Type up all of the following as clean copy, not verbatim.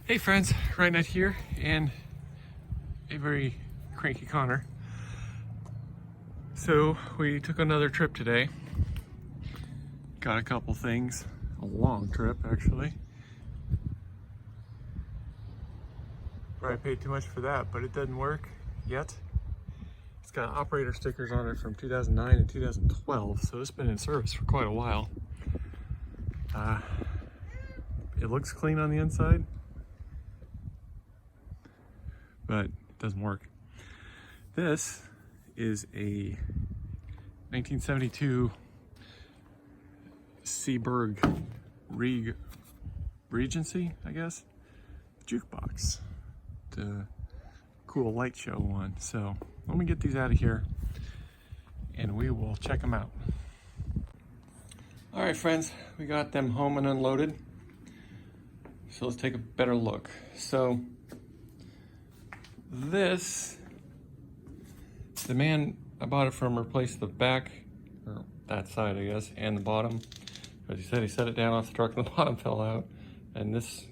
Hey friends, Ryan here, and a very cranky Connor. So we took another trip today. Got a couple things, a long trip actually. Probably paid too much for that, but it doesn't work yet. It's got operator stickers on it from 2009 and 2012, so it's been in service for quite a while. It looks clean on the inside, but it doesn't work. This is a 1972 Seeburg Regency, I guess, jukebox. The cool light show one. So let me get these out of here and we will check them out. All right, friends, we got them home and unloaded. So let's take a better look. So this, the man I bought it from replaced the back, or that side I guess, and the bottom. But he said he set it down off the truck and the bottom fell out. And this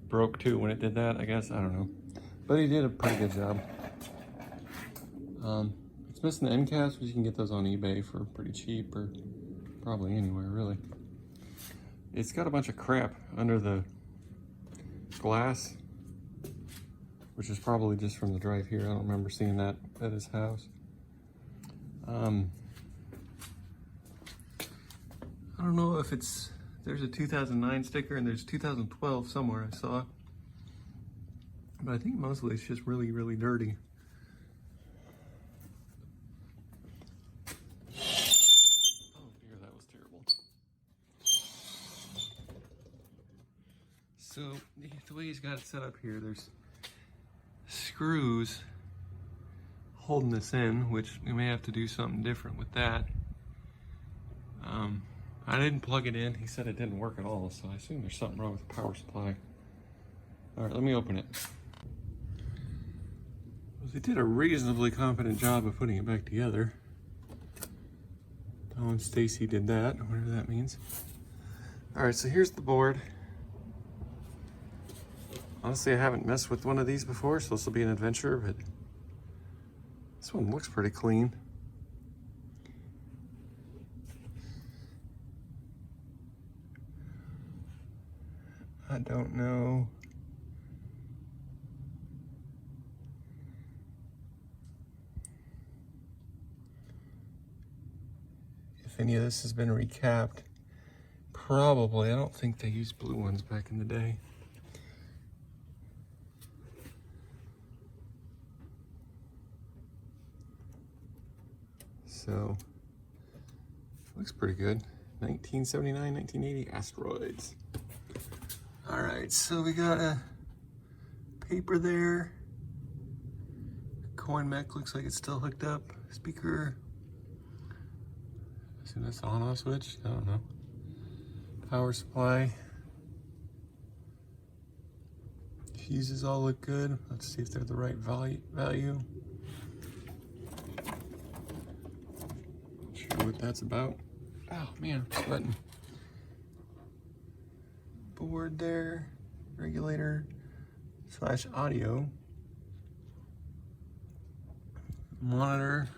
broke too when it did that, I guess, I don't know. But he did a pretty good job. It's missing the end caps, but you can get those on eBay for pretty cheap, or probably anywhere really. It's got a bunch of crap under the glass, which is probably just from the drive here. I don't remember seeing that at his house. I don't know if there's a 2009 sticker and there's 2012 somewhere I saw. But I think mostly it's just really, really dirty. Oh dear, that was terrible. So the way he's got it set up here, there's screws holding this in, which we may have to do something different with that. I didn't plug it in. He said it didn't work at all, so I assume there's something wrong with the power supply. All right, let me open it. Well, they did a reasonably competent job of putting it back together. Don and Stacy did that, whatever that means. All right, so here's the board. Honestly, I haven't messed with one of these before, so this will be an adventure, but this one looks pretty clean. I don't know. If any of this has been recapped. Probably. I don't think they used blue ones back in the day. So, looks pretty good. 1979, 1980 Asteroids. All right, so we got a paper there. Coin mech looks like it's still hooked up. Speaker. I assume that's the on-off switch. I don't know. Power supply. Fuses all look good. Let's see if they're the right value. Not sure what that's about. Oh man, I'm sweating. Board there, regulator / audio, monitor.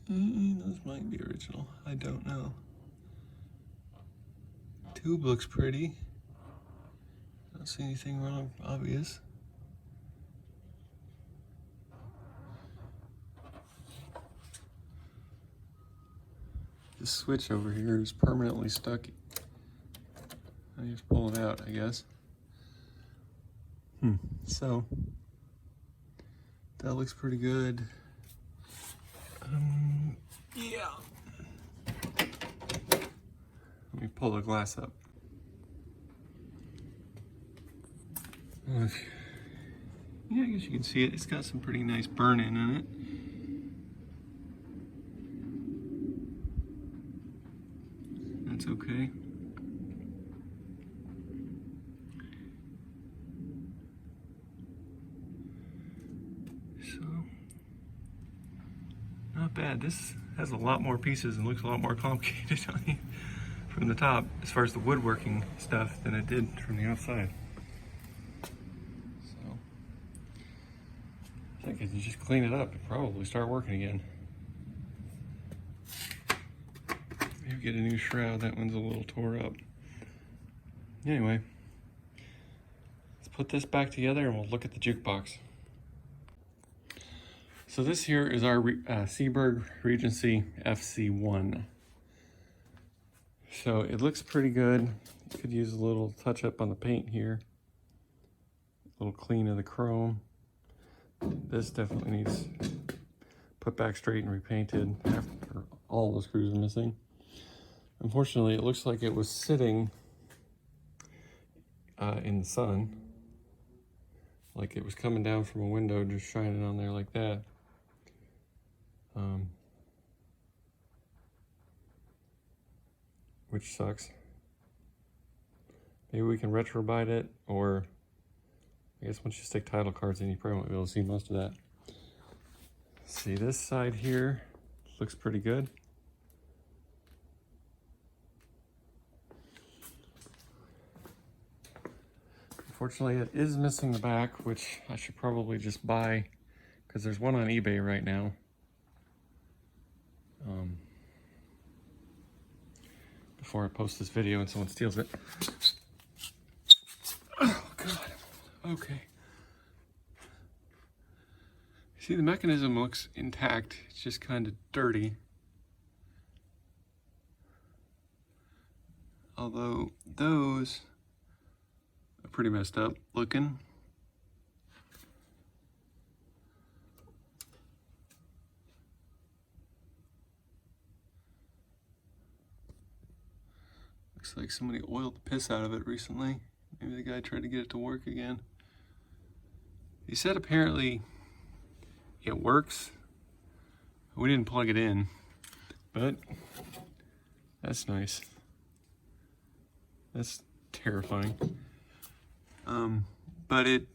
Those might be original, I don't know. Tube looks pretty. Don't see anything wrong, obvious. This switch over here is permanently stuck. I just pull it out, I guess. So that looks pretty good. Yeah. Let me pull the glass up. Yeah, I guess you can see it. It's got some pretty nice burn-in in it. That's okay. So, not bad. This has a lot more pieces and looks a lot more complicated from the top as far as the woodworking stuff than it did from the outside. So I think if you just clean it up, it'll probably start working again. Maybe get a new shroud. That one's a little tore up. Anyway, let's put this back together and we'll look at the jukebox. So this here is our Seeburg Regency FC1. So it looks pretty good. Could use a little touch up on the paint here. A little clean of the chrome. This definitely needs put back straight and repainted after all the screws are missing. Unfortunately, it looks like it was sitting in the sun. Like it was coming down from a window, just shining on there like that. Which sucks. Maybe we can retrobite it, or I guess once you stick title cards in, you probably won't be able to see most of that. See, this side here looks pretty good. Unfortunately, it is missing the back, which I should probably just buy because there's one on eBay right now. Before I post this video and someone steals it. Oh God, okay. See, the mechanism looks intact. It's just kind of dirty. Although those are pretty messed up looking. Looks like somebody oiled the piss out of it recently. Maybe the guy tried to get it to work again. He said apparently it works. We didn't plug it in, but that's nice. That's terrifying. But it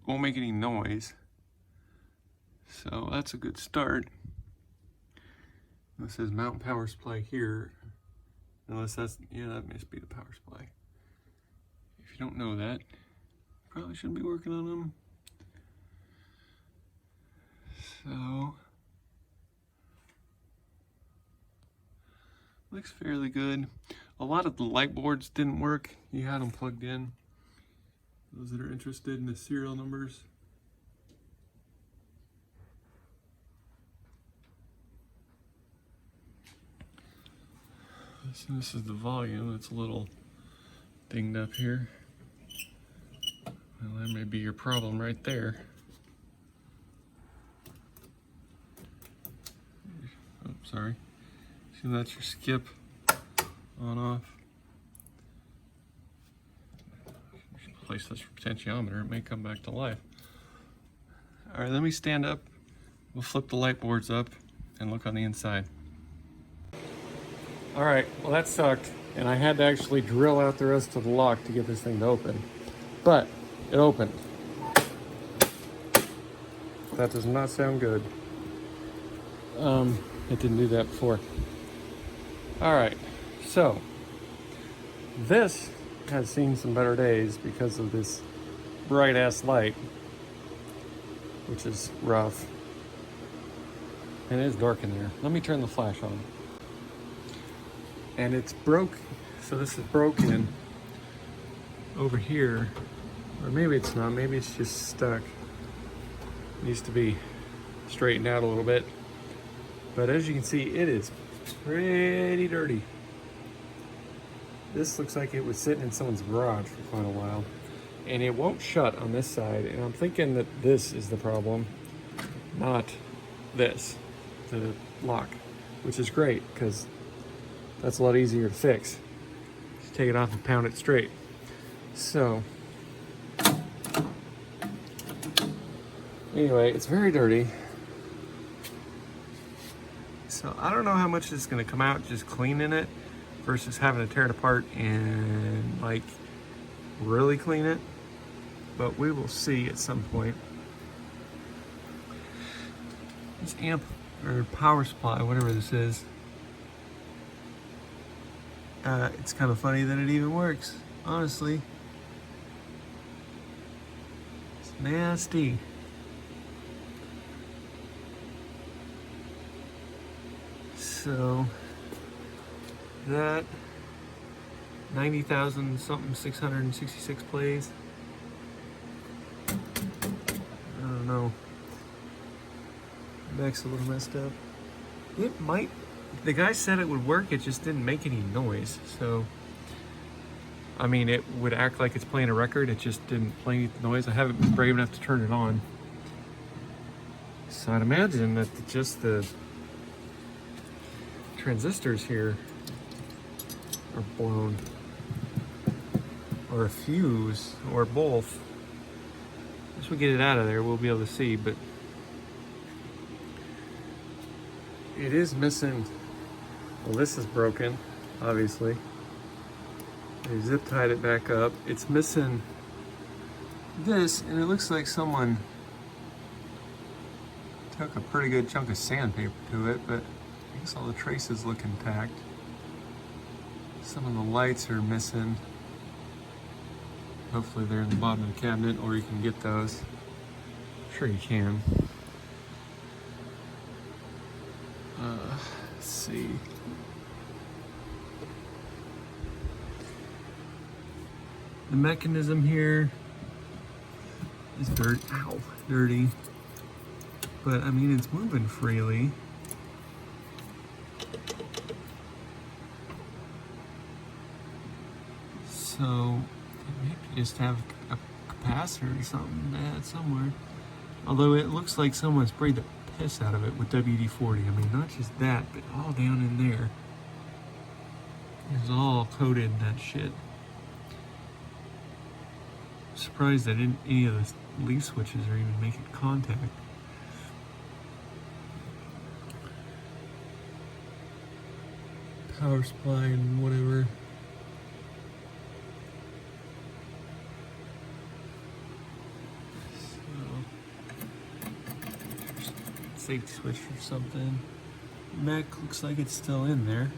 won't make any noise. So that's a good start. It says mount power supply here. Unless that's, yeah, that must be the power supply. If you don't know that, probably shouldn't be working on them. So, looks fairly good. A lot of the light boards didn't work. You had them plugged in. Those that are interested in the serial numbers. So this is the volume. It's a little dinged up here. Well, that may be your problem right there. Oh, sorry. See, that's your skip on off. Place this potentiometer, it may come back to life. All right, let me stand up. We'll flip the light boards up and look on the inside. All right, well that sucked, and I had to actually drill out the rest of the lock to get this thing to open, but it opened. That does not sound good. It didn't do that before. All right, so this has seen some better days because of this bright ass light, which is rough. And it is dark in there. Let me turn the flash on. And it's broke, so this is broken over here. Or maybe it's not, maybe it's just stuck. It needs to be straightened out a little bit. But as you can see, it is pretty dirty. This looks like it was sitting in someone's garage for quite a while. And it won't shut on this side. And I'm thinking that this is the problem, not this, the lock, which is great because that's a lot easier to fix. Just take it off and pound it straight. So, anyway, it's very dirty. So I don't know how much is gonna come out just cleaning it versus having to tear it apart and like really clean it, but we will see at some point. This amp or power supply, whatever this is, It's kind of funny that it even works, honestly. It's nasty. So that 90,000 something 666 plays. I don't know. Back's a little messed up. It might. The guy said it would work, it just didn't make any noise. So, I mean, it would act like it's playing a record, it just didn't play any noise. I haven't been brave enough to turn it on. So I'd imagine that just the transistors here are blown, or a fuse, or both. Once we get it out of there, we'll be able to see, but it is missing. Well, this is broken, obviously. They zip tied it back up. It's missing this, and it looks like someone took a pretty good chunk of sandpaper to it, but I guess all the traces look intact. Some of the lights are missing. Hopefully they're in the bottom of the cabinet, or you can get those. I'm sure you can. Let's see. The mechanism here is dirty. But I mean, it's moving freely. So maybe just have a capacitor or something bad somewhere. Although it looks like someone sprayed the piss out of it with WD-40. I mean, not just that, but all down in there. It's all coated in that shit. I'm surprised that any of the leaf switches are even making contact. Power supply and whatever. Safety switch or something. Mech looks like it's still in there.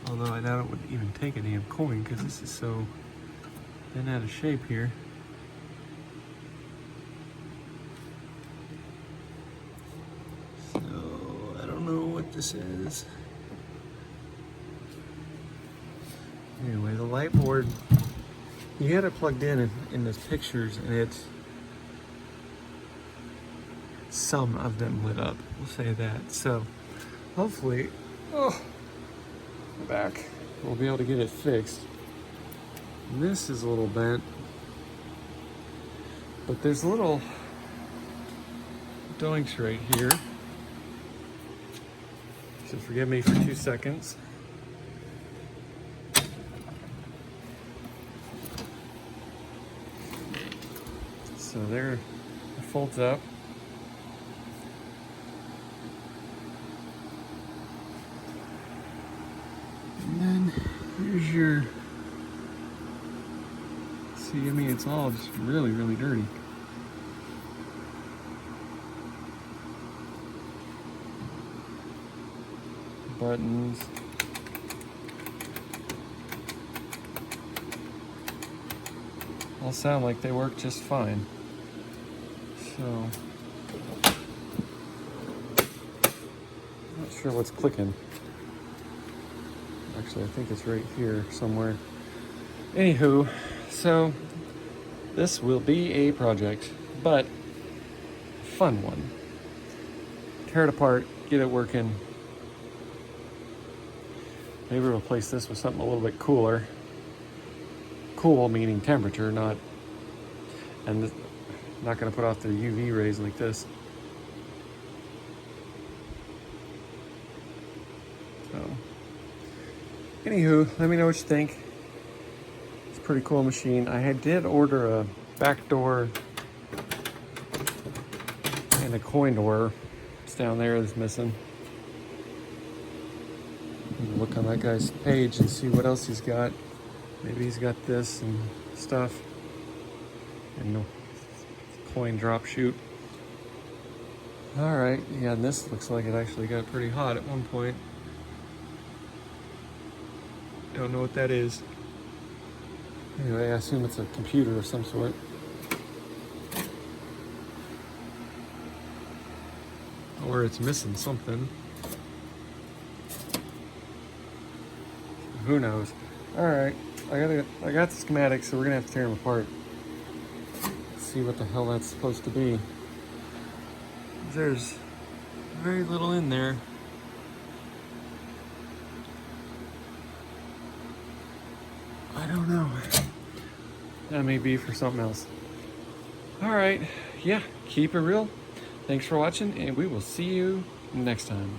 Although I doubt it would even take a damn coin because this is so bent out of shape here. So I don't know what this is. Anyway, the light board, you had it plugged in the pictures, and it's some of them lit up, we'll say that. So hopefully, back, we'll be able to get it fixed. And this is a little bent, but there's little doinks right here. So forgive me for 2 seconds. So there, it folds up. And then here's your, see, I mean, it's all just really, really dirty. Buttons. All sound like they work just fine. So, not sure what's clicking. Actually, I think it's right here somewhere. Anywho, so this will be a project, but fun one. Tear it apart, get it working. Maybe replace this with something a little bit cooler. Cool meaning temperature, not, and not going to put off the UV rays like this. So, anywho, let me know what you think. It's a pretty cool machine. I did order a back door and a coin door. It's down there that's missing. Look on that guy's page and see what else he's got. Maybe he's got this and stuff. And no coin drop chute. Alright, yeah, and this looks like it actually got pretty hot at one point. Don't know what that is. Anyway, I assume it's a computer of some sort. Or it's missing something. Who knows? Alright, I got the schematics, so we're gonna have to tear them apart. See what the hell that's supposed to be. There's very little in there. I don't know. That may be for something else. Alright, yeah, keep it real. Thanks for watching, and we will see you next time.